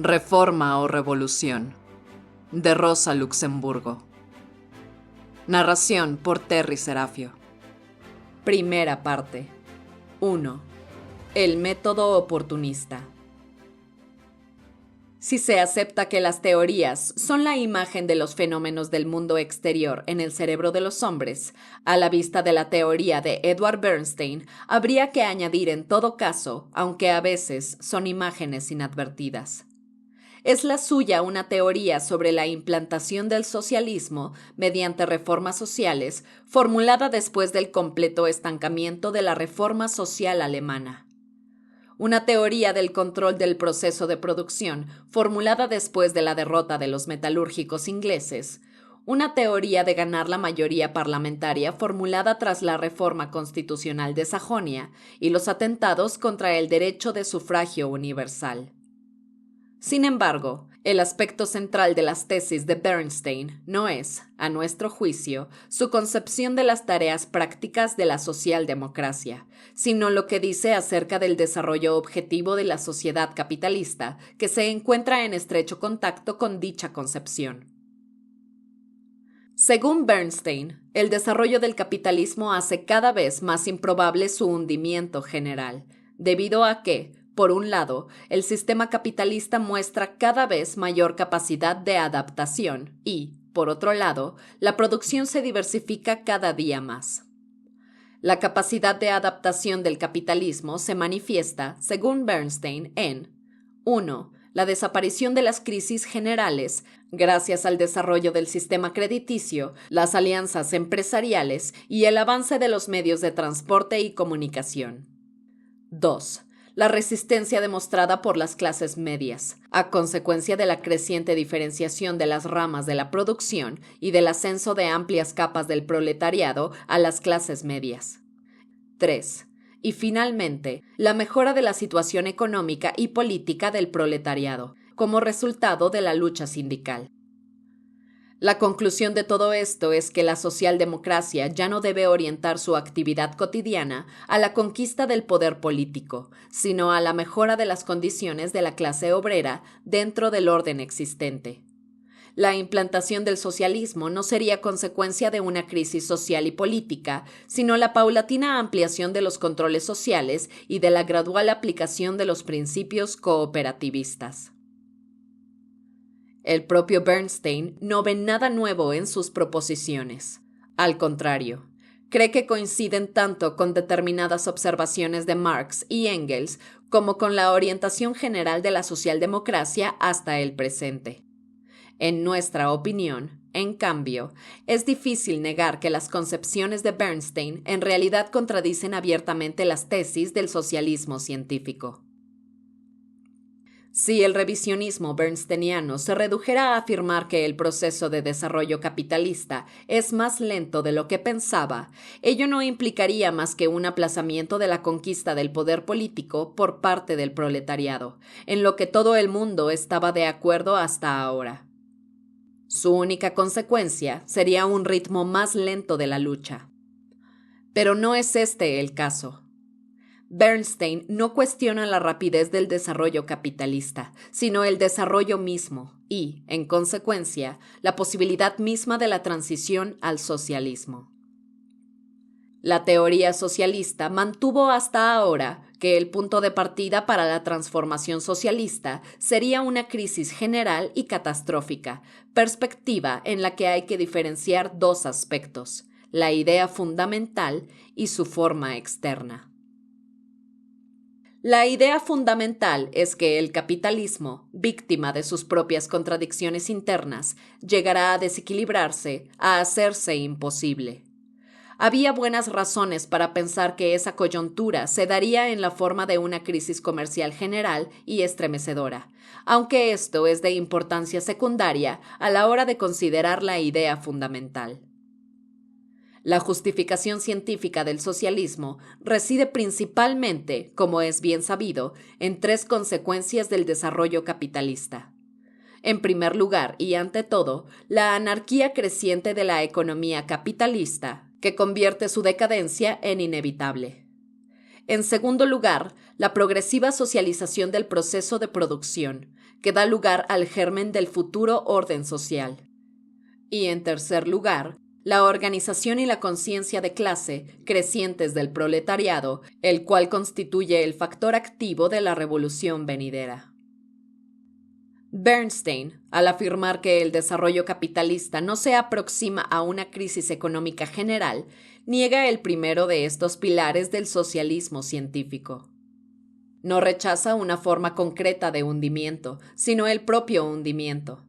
Reforma o Revolución, de Rosa Luxemburgo. Narración por Terry Serafio. Primera parte. 1. El método oportunista. Si se acepta que las teorías son la imagen de los fenómenos del mundo exterior en el cerebro de los hombres, a la vista de la teoría de Edward Bernstein, habría que añadir en todo caso, aunque a veces son imágenes inadvertidas. Es la suya una teoría sobre la implantación del socialismo mediante reformas sociales, formulada después del completo estancamiento de la reforma social alemana. Una teoría del control del proceso de producción, formulada después de la derrota de los metalúrgicos ingleses. Una teoría de ganar la mayoría parlamentaria formulada tras la reforma constitucional de Sajonia y los atentados contra el derecho de sufragio universal. Sin embargo, el aspecto central de las tesis de Bernstein no es, a nuestro juicio, su concepción de las tareas prácticas de la socialdemocracia, sino lo que dice acerca del desarrollo objetivo de la sociedad capitalista, que se encuentra en estrecho contacto con dicha concepción. Según Bernstein, el desarrollo del capitalismo hace cada vez más improbable su hundimiento general, debido a que, por un lado, el sistema capitalista muestra cada vez mayor capacidad de adaptación y, por otro lado, la producción se diversifica cada día más. La capacidad de adaptación del capitalismo se manifiesta, según Bernstein, en 1. La desaparición de las crisis generales, gracias al desarrollo del sistema crediticio, las alianzas empresariales y el avance de los medios de transporte y comunicación. 2. La resistencia demostrada por las clases medias, a consecuencia de la creciente diferenciación de las ramas de la producción y del ascenso de amplias capas del proletariado a las clases medias. 3. Y finalmente, la mejora de la situación económica y política del proletariado, como resultado de la lucha sindical. La conclusión de todo esto es que la socialdemocracia ya no debe orientar su actividad cotidiana a la conquista del poder político, sino a la mejora de las condiciones de la clase obrera dentro del orden existente. La implantación del socialismo no sería consecuencia de una crisis social y política, sino la paulatina ampliación de los controles sociales y de la gradual aplicación de los principios cooperativistas. El propio Bernstein no ve nada nuevo en sus proposiciones. Al contrario, cree que coinciden tanto con determinadas observaciones de Marx y Engels como con la orientación general de la socialdemocracia hasta el presente. En nuestra opinión, en cambio, es difícil negar que las concepciones de Bernstein en realidad contradicen abiertamente las tesis del socialismo científico. Si el revisionismo bernsteiniano se redujera a afirmar que el proceso de desarrollo capitalista es más lento de lo que pensaba, ello no implicaría más que un aplazamiento de la conquista del poder político por parte del proletariado, en lo que todo el mundo estaba de acuerdo hasta ahora. Su única consecuencia sería un ritmo más lento de la lucha. Pero no es este el caso. Bernstein no cuestiona la rapidez del desarrollo capitalista, sino el desarrollo mismo y, en consecuencia, la posibilidad misma de la transición al socialismo. La teoría socialista mantuvo hasta ahora que el punto de partida para la transformación socialista sería una crisis general y catastrófica, perspectiva en la que hay que diferenciar dos aspectos, la idea fundamental y su forma externa. La idea fundamental es que el capitalismo, víctima de sus propias contradicciones internas, llegará a desequilibrarse, a hacerse imposible. Había buenas razones para pensar que esa coyuntura se daría en la forma de una crisis comercial general y estremecedora, aunque esto es de importancia secundaria a la hora de considerar la idea fundamental. La justificación científica del socialismo reside principalmente, como es bien sabido, en tres consecuencias del desarrollo capitalista. En primer lugar, y ante todo, la anarquía creciente de la economía capitalista, que convierte su decadencia en inevitable. En segundo lugar, la progresiva socialización del proceso de producción, que da lugar al germen del futuro orden social. Y en tercer lugar, la organización y la conciencia de clase crecientes del proletariado, el cual constituye el factor activo de la revolución venidera. Bernstein, al afirmar que el desarrollo capitalista no se aproxima a una crisis económica general, niega el primero de estos pilares del socialismo científico. No rechaza una forma concreta de hundimiento, sino el propio hundimiento.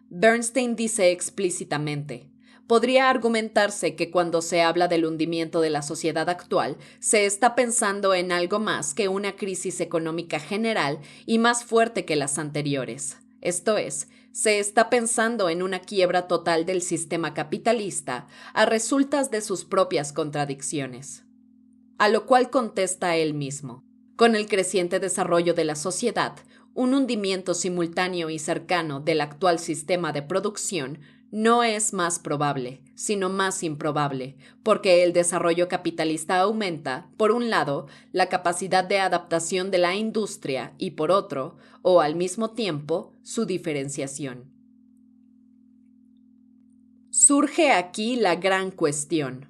Bernstein dice explícitamente: podría argumentarse que cuando se habla del hundimiento de la sociedad actual, se está pensando en algo más que una crisis económica general y más fuerte que las anteriores. Esto es, se está pensando en una quiebra total del sistema capitalista a resultas de sus propias contradicciones. A lo cual contesta él mismo: con el creciente desarrollo de la sociedad, un hundimiento simultáneo y cercano del actual sistema de producción no es más probable, sino más improbable, porque el desarrollo capitalista aumenta, por un lado, la capacidad de adaptación de la industria y por otro, o al mismo tiempo, su diferenciación. Surge aquí la gran cuestión: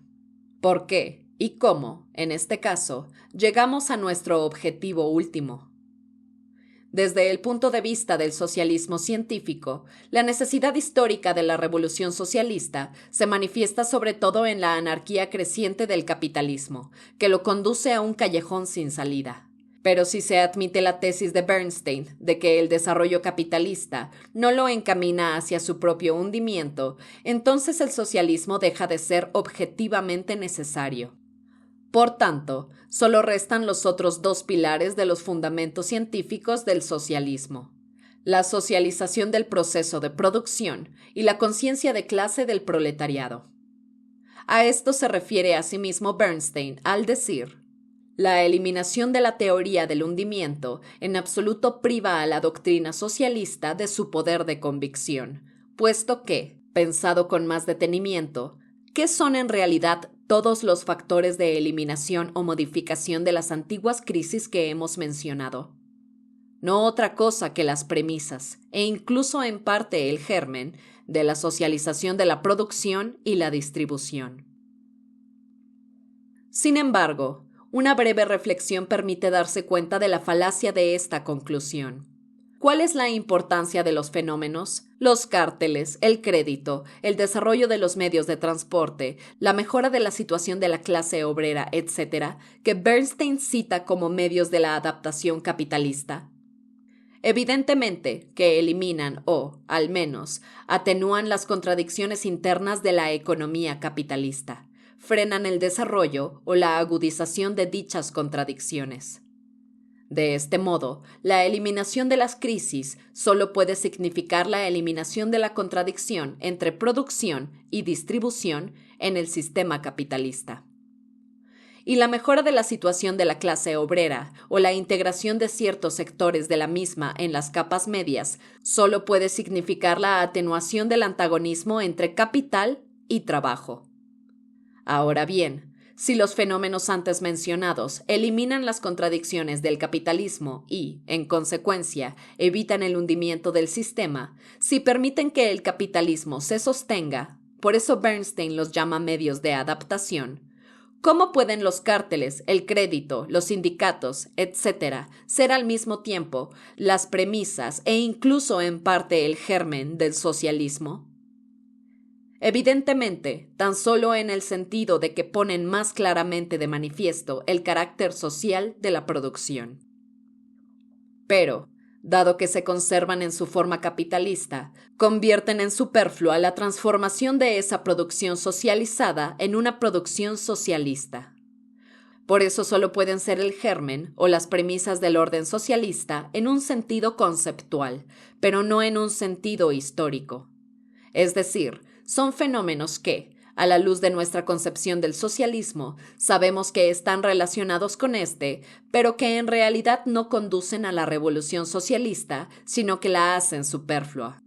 ¿por qué y cómo, en este caso, llegamos a nuestro objetivo último? Desde el punto de vista del socialismo científico, la necesidad histórica de la revolución socialista se manifiesta sobre todo en la anarquía creciente del capitalismo, que lo conduce a un callejón sin salida. Pero si se admite la tesis de Bernstein de que el desarrollo capitalista no lo encamina hacia su propio hundimiento, entonces el socialismo deja de ser objetivamente necesario. Por tanto, solo restan los otros dos pilares de los fundamentos científicos del socialismo: la socialización del proceso de producción y la conciencia de clase del proletariado. A esto se refiere asimismo Bernstein al decir: la eliminación de la teoría del hundimiento en absoluto priva a la doctrina socialista de su poder de convicción, puesto que, pensado con más detenimiento, ¿qué son en realidad todos los factores de eliminación o modificación de las antiguas crisis que hemos mencionado? No otra cosa que las premisas, e incluso en parte el germen, de la socialización de la producción y la distribución. Sin embargo, una breve reflexión permite darse cuenta de la falacia de esta conclusión. ¿Cuál es la importancia de los fenómenos? Los cárteles, el crédito, el desarrollo de los medios de transporte, la mejora de la situación de la clase obrera, etc., que Bernstein cita como medios de la adaptación capitalista. Evidentemente que eliminan o, al menos, atenúan las contradicciones internas de la economía capitalista, frenan el desarrollo o la agudización de dichas contradicciones. De este modo, la eliminación de las crisis solo puede significar la eliminación de la contradicción entre producción y distribución en el sistema capitalista. Y la mejora de la situación de la clase obrera o la integración de ciertos sectores de la misma en las capas medias solo puede significar la atenuación del antagonismo entre capital y trabajo. Ahora bien, si los fenómenos antes mencionados eliminan las contradicciones del capitalismo y, en consecuencia, evitan el hundimiento del sistema, si permiten que el capitalismo se sostenga, por eso Bernstein los llama medios de adaptación, ¿cómo pueden los cárteles, el crédito, los sindicatos, etc., ser al mismo tiempo las premisas e incluso en parte el germen del socialismo? Evidentemente, tan solo en el sentido de que ponen más claramente de manifiesto el carácter social de la producción. Pero, dado que se conservan en su forma capitalista, convierten en superflua la transformación de esa producción socializada en una producción socialista. Por eso solo pueden ser el germen o las premisas del orden socialista en un sentido conceptual, pero no en un sentido histórico. Es decir, son fenómenos que, a la luz de nuestra concepción del socialismo, sabemos que están relacionados con este, pero que en realidad no conducen a la revolución socialista, sino que la hacen superflua.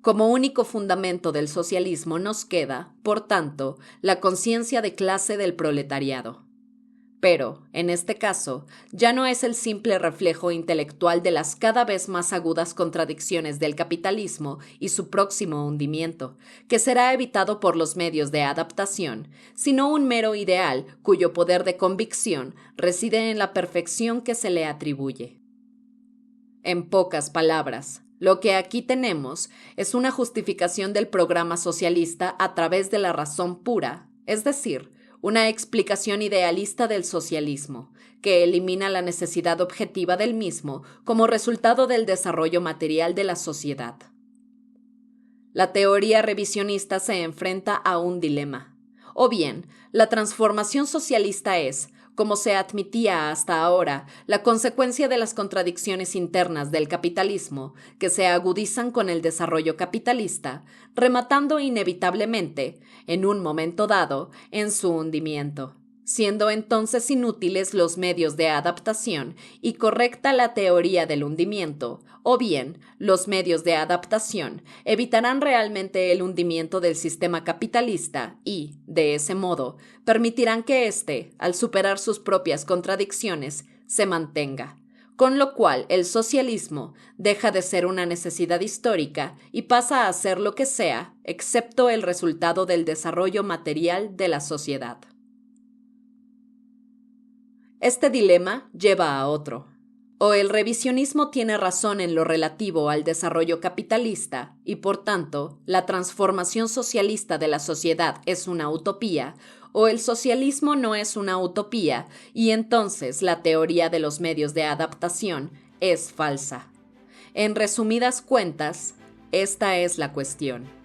Como único fundamento del socialismo nos queda, por tanto, la conciencia de clase del proletariado. Pero, en este caso, ya no es el simple reflejo intelectual de las cada vez más agudas contradicciones del capitalismo y su próximo hundimiento, que será evitado por los medios de adaptación, sino un mero ideal cuyo poder de convicción reside en la perfección que se le atribuye. En pocas palabras, lo que aquí tenemos es una justificación del programa socialista a través de la razón pura, es decir, una explicación idealista del socialismo, que elimina la necesidad objetiva del mismo como resultado del desarrollo material de la sociedad. La teoría revisionista se enfrenta a un dilema. O bien, la transformación socialista es, como se admitía hasta ahora, la consecuencia de las contradicciones internas del capitalismo, que se agudizan con el desarrollo capitalista, rematando inevitablemente, en un momento dado, en su hundimiento, siendo entonces inútiles los medios de adaptación y correcta la teoría del hundimiento, o bien los medios de adaptación evitarán realmente el hundimiento del sistema capitalista y, de ese modo, permitirán que éste, al superar sus propias contradicciones, se mantenga, con lo cual el socialismo deja de ser una necesidad histórica y pasa a ser lo que sea, excepto el resultado del desarrollo material de la sociedad. Este dilema lleva a otro. O el revisionismo tiene razón en lo relativo al desarrollo capitalista y, por tanto, la transformación socialista de la sociedad es una utopía, o el socialismo no es una utopía y entonces la teoría de los medios de adaptación es falsa. En resumidas cuentas, esta es la cuestión.